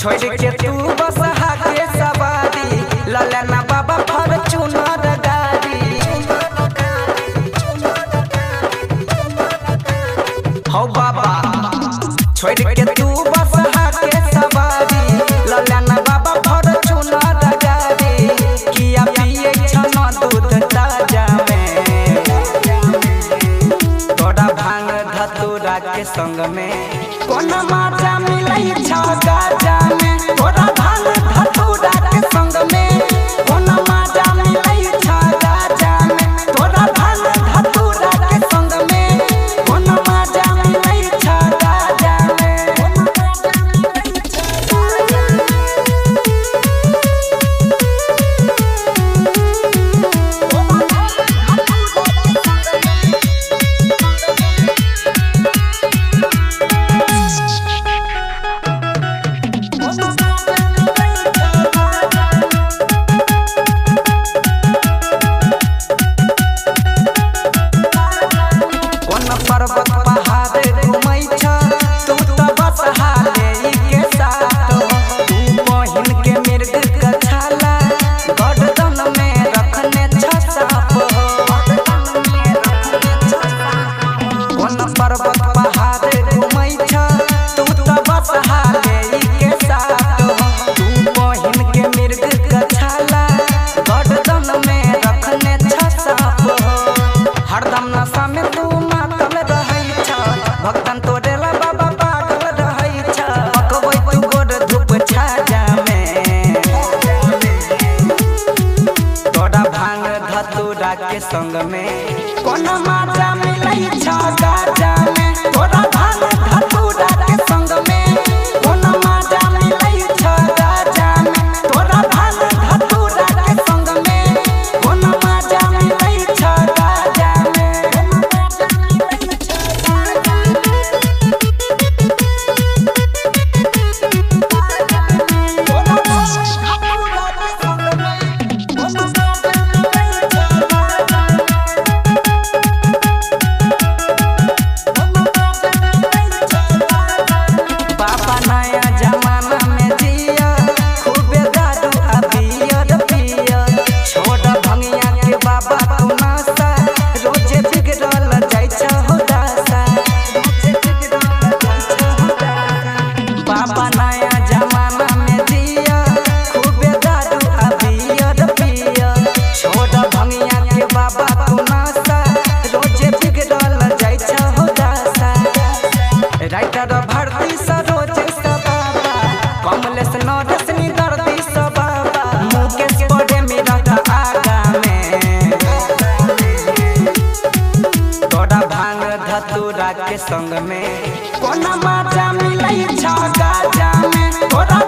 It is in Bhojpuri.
छोड़ के तू बस हाके सवारी ललना बाबा फॉर्च्यूनर गाड़ी हो बाबा छोड़ के तू बस हाके सवारी ललना बाबा फॉर्च्यूनर गाड़ी किया पिए छना दूध ताजा में तोरा भांग धतूरा के संग में कोन माजा मिलै छ गाजा में तोरा भांग धतूरा के संग में कोन माजा मिलै छ गाजा में तोरा भांग धतूरा के संग में कोन माजा मिलै छ गाजा में पर्वत पहाड़ घूमै छ तू त बस हाले के साथ तू बहिन के मृग के छाला गर्दन में रखने छ साप कोन पर्वत पहाड़ घूमै छ तू त बस हाले के साथ तू बहिन के मृग के छाला गर्दन में रखने छ साप हरदम नशा में तू भक्तन तोरे ला बाबा पागल रहै छ पकबै तू गोर धूप छाजा में तोरा भांग धतूरा के संग में कोन माजा मिलै छ गाजा में तोरा भांग धतूरा के संग में कोन माजा मिलै छ गाजा में तोरा भांग धतूरा के संग में कोन माजा मिलै छ गाजा में बाबा नया जमाना में जिया खूबे दारू अबियर पिया छोड़ भंगिया के बाबा तू नासा रोजे बिगड़ल जाइ छ हो दासा राइटर भरती सरोज स बाबा कमलेश नरसनी दर्दी स बाबा मुकेश पड़े मेरा आगा में तोरा भांग धतूरा के संग में कोन माजा मिलै छ गाजा में तोरा